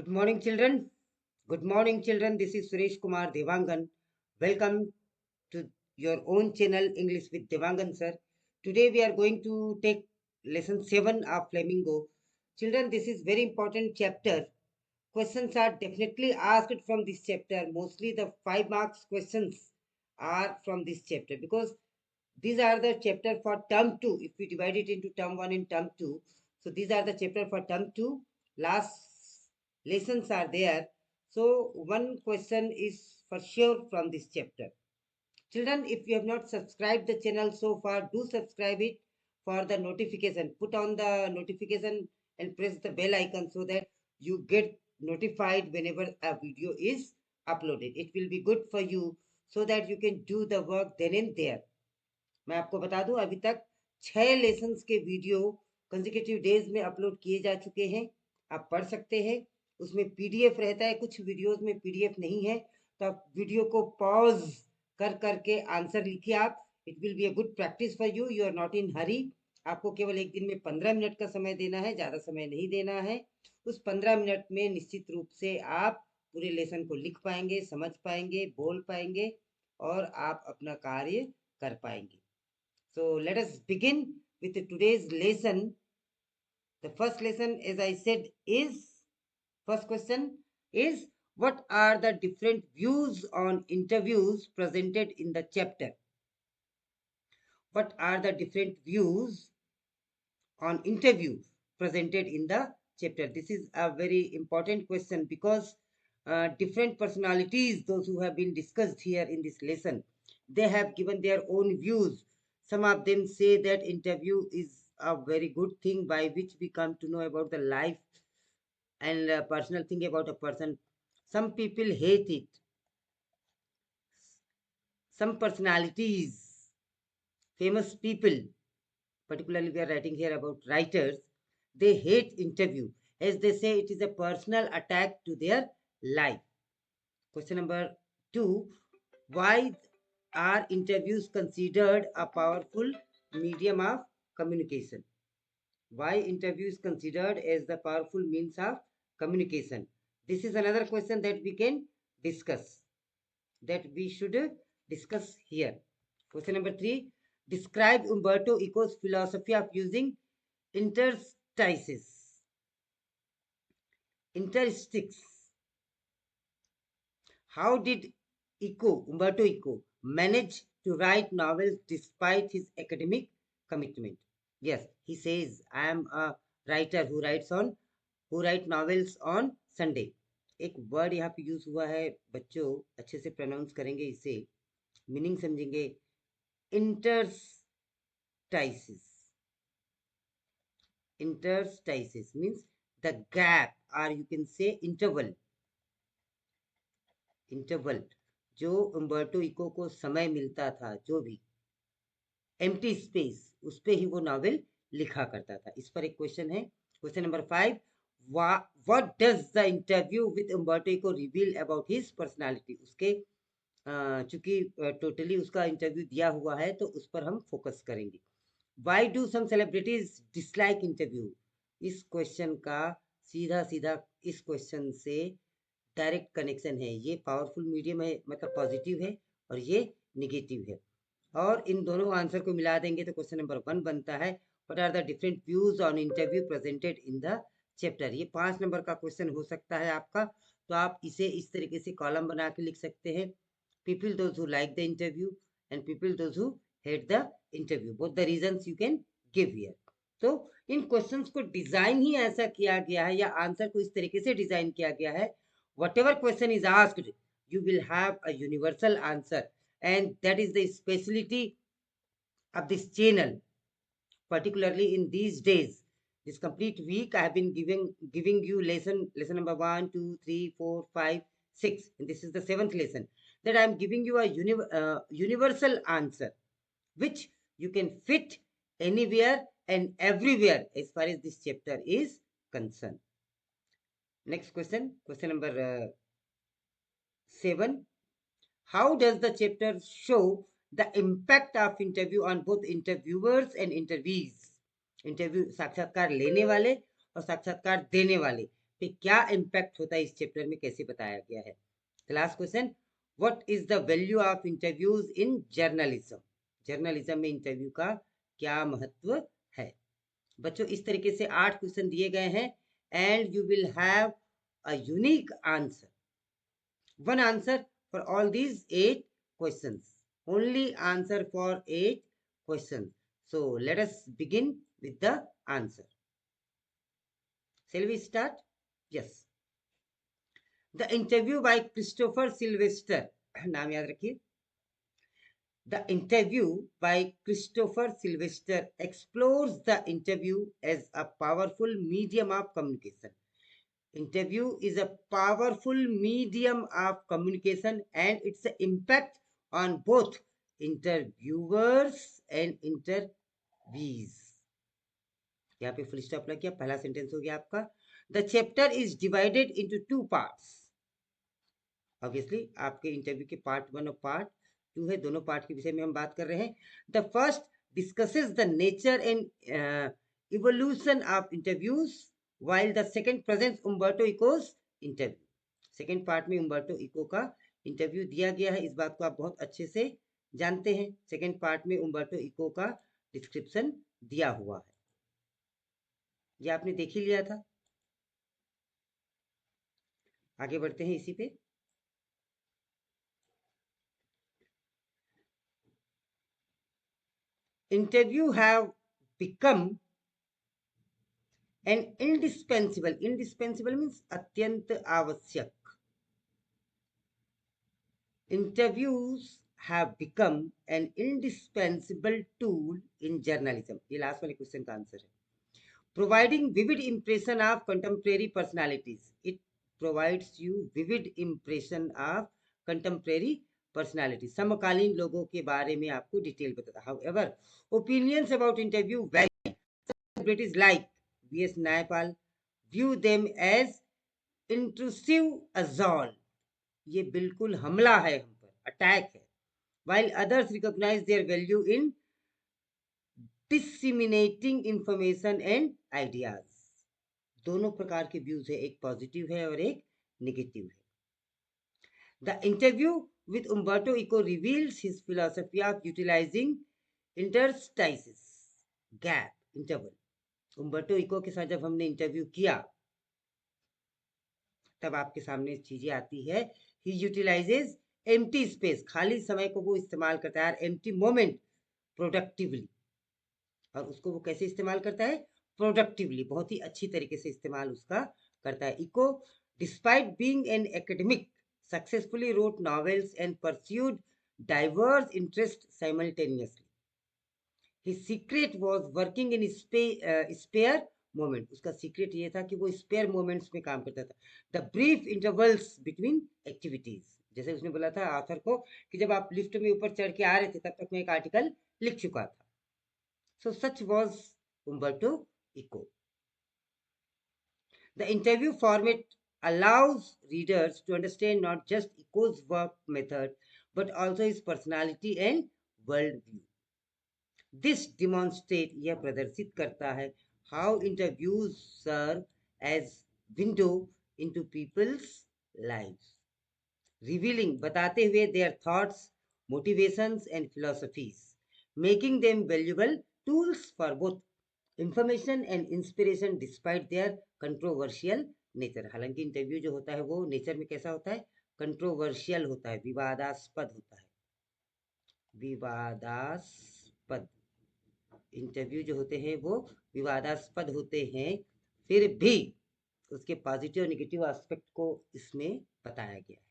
Good morning, children. Good morning, children. This is Suresh Kumar Devangan. Welcome to your own channel, English with Devangan, sir. Today we are going to take lesson 7 of Flamingo. Children, this is very important chapter. Questions are definitely asked from this chapter. Mostly the 5 marks questions are from this chapter because these are the chapter for term 2. If we divide it into term 1 and term 2, so these are the chapter for term 2. Last lessons are there. So one question is for sure from this chapter. Children, if you have not subscribed the channel so far, do subscribe it for the notification. Put on the notification and press the bell icon so that you get notified whenever a video is uploaded. It will be good for you so that you can do the work then and there. मैं आपको बता दूं अभी तक 6 lessons के video consecutive days में upload किए जा चुके हैं। आप पढ़ सकते हैं, उसमें पीडीएफ रहता है, कुछ वीडियोस में पीडीएफ नहीं है, तो आप वीडियो को पॉज कर करके आंसर लिखिए। आप it will be a good practice for you. You are not in hurry. आपको केवल एक दिन में 15 मिनट का समय देना है, ज़्यादा समय नहीं देना है। उस 15 मिनट में निश्चित रूप से आप पूरे लेसन को लिख पाएंगे, समझ पाएंगे, बोल पाएंगे और आप अपना कार्य कर पाएंगे। So let us begin with today's lesson. The first lesson, as I said, is first question is what are the different views on interviews presented in the chapter? What are the different views on interview presented in the chapter? This is a very important question because different personalities, those who have been discussed here in this lesson, they have given their own views. Some of them say that interview is a very good thing by which we come to know about the life and personal thing about a person. Some people hate it. Some personalities, famous people, particularly we are writing here about writers, they hate interview as they say it is a personal attack to their life. Question number 2, why are interviews considered a powerful medium of communication? Why interview is considered as the powerful means of communication? This is another question that we can discuss, that we should discuss here. Question number 3, describe Umberto Eco's philosophy of using interstices. Interstices. How did Umberto Eco manage to write novels despite his academic commitment? Yes, he says, I am a writer who write novels on Sunday. एक word यहाँ पे use हुआ है, बच्चों अच्छे से pronounce करेंगे, इसे मीनिंग समझेंगे। interstices. Interstices means the gap, or you can say interval. Interval जो उम्बर्टो इको को समय मिलता था, जो भी एम्प्टी स्पेस, उस पे ही वो नॉवेल लिखा करता था। इस पर एक क्वेश्चन है। Question number 5, what does the interview with Umberto Eco reveal about his personality? उसके चूंकि टोटली उसका इंटरव्यू दिया हुआ है तो उस पर हम फोकस करेंगे। Why do some celebrities dislike interview? इस क्वेश्चन का सीधा सीधा इस क्वेश्चन से डायरेक्ट कनेक्शन है। ये पावरफुल मीडियम है, मतलब पॉजिटिव है, और ये निगेटिव है, और इन दोनों आंसर को मिला देंगे तो क्वेश्चन नंबर 1 बनता है, what are the different views on interview presented in the chapter? ये 5 नंबर का क्वेश्चन हो सकता है आपका, तो आप इसे इस तरीके से कॉलम बना के लिख सकते हैं। People those who like the interview and people those who hate the interview, both the reasons you can give here. तो इन क्वेश्चंस को डिजाइन ही ऐसा किया गया है, या आंसर को इस तरीके से डिजाइन किया गया है, whatever question is asked, you will have a universal answer, and that is the specialty of this channel, particularly in these days. This complete week I have been giving you lesson number 1, 2, 3, 4, 5, 6, and this is the 7th lesson, that I am giving you a universal answer which you can fit anywhere and everywhere as far as this chapter is concerned. Next question, question number 7. How does the chapter show the impact of interview on both interviewers and interviewees? Interview साक्षात्कार लेने वाले और साक्षात्कार देने वाले पे क्या impact होता है इस चैप्टर में कैसे बताया गया है। Last question, what is the value of interviews in journalism. Journalism में इंटरव्यू का क्या महत्व है। बच्चों इस तरीके से 8 क्वेश्चन दिए गए हैं and you will have a unique answer, one answer for all these 8 questions, only answer for 8 questions. So let us begin with the answer. Shall we start? Yes. The interview by Christopher Sylvester, नाम याद रखिए. The interview by Christopher Sylvester explores the interview as a powerful medium of communication. Interview is a powerful medium of communication and its impact on both interviewers and interviewees. यहाँ पे full stop लग गया, पहला sentence हो गया आपका. The chapter is divided into 2 parts. Obviously आपके interview के पार्ट 1 और पार्ट 2 है, दोनों पार्ट के विषय में हम बात कर रहे हैं. The first discusses the nature and evolution of interviews, while the second presents Umberto Eco's interview. Second part में उम्बर्टो इको का इंटरव्यू दिया गया है, इस बात को आप बहुत अच्छे से जानते हैं. सेकेंड पार्ट में उम्बर्टो इको का डिस्क्रिप्शन दिया हुआ है, ये आपने देख ही लिया था. आगे बढ़ते हैं इसी पे. Interview have become an indispensable means अत्यंत आवश्यक. Interviews have become an indispensable tool in journalism. ये लास्ट वाले क्वेश्चन का आंसर है. Providing vivid impression of contemporary personalities. It provides you vivid impression of contemporary personality. समकालीन लोगों के बारे में आपको डिटेल बताता. However, opinions about interview vary. Celebrities like V.S. Naipaul view them as intrusive assault. ये बिल्कुल हमला है हम पर, अटैक है. While others recognize their value in disseminating information and ideas. दोनों प्रकार के व्यूज है, एक पॉजिटिव है और एक नेगेटिव है. The interview with Umberto Eco reveals his philosophy of utilizing interstices, gap, interval. Umberto Eco के साथ जब हमने इंटरव्यू किया तब आपके सामने चीजें आती है. ही यूटिलाइजेज एम्प्टी स्पेस, खाली समय को वो इस्तेमाल करता है, एम्प्टी मोमेंट प्रोडक्टिवली. और उसको वो कैसे इस्तेमाल करता है? प्रोडक्टिवली, बहुत ही अच्छी तरीके से इस्तेमाल उसका करता है. Eco despite being an academic successfully wrote novels and pursued diverse interest simultaneously. His secret was working in spare moment. उसका सीक्रेट ये था कि वो स्पेयर मोमेंट्स में काम करता था. The brief intervals between activities. जैसे उसने बोला था आथर को कि जब आप लिफ्ट में ऊपर चढ़ के आ रहे थे तब तक मैं एक आर्टिकल लिख चुका था. So such was Umberto Eco. The interview format allows readers to understand not just Eco's work method, but also his personality and worldview. This demonstrates, यह प्रदर्शित करता है, how interviews serve as window into people's lives, revealing, बताते हुए their thoughts, motivations and philosophies, making them valuable tools for both information and inspiration despite their controversial nature. हालांकि interview जो होता है वो नेचर में कैसा होता है? कंट्रोवर्शियल होता है, विवादास्पद होता है. विवादास्पद इंटरव्यू जो होते हैं वो विवादास्पद होते हैं, फिर भी उसके पॉजिटिव और नेगेटिव एस्पेक्ट को इसमें बताया गया है.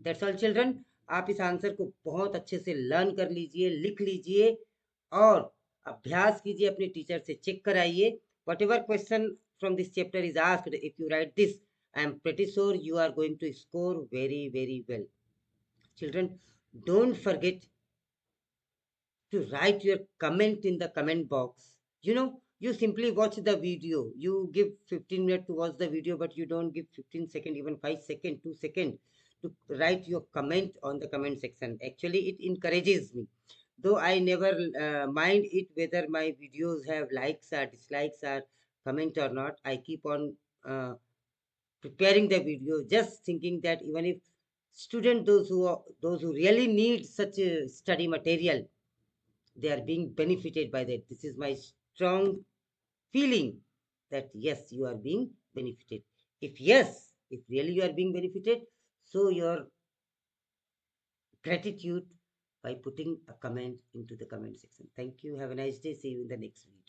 That's all children. आप इस आंसर को बहुत अच्छे से लर्न कर लीजिए, लिख लीजिए और अभ्यास कीजिए, अपने टीचर से चेक कराइए. Whatever question from this chapter is asked, if you write this, I am pretty sure you are going to score very very well. Children, don't forget to write your comment in the comment box. You simply watch the video, you give 15 minutes to watch the video, but you don't give 15 seconds, even 5 seconds, 2 seconds to write your comment on the comment section. Actually it encourages me, though I never mind it whether my videos have likes or dislikes or comment or not. I keep on preparing the video, just thinking that even if student, those who really need such a study material, they are being benefited by that. This is my strong feeling that yes, you are being benefited. If yes, if really you are being benefited, so your gratitude by putting a comment into the comment section. Thank you. Have a nice day. See you in the next video.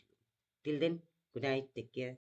Till then, good night. Take care.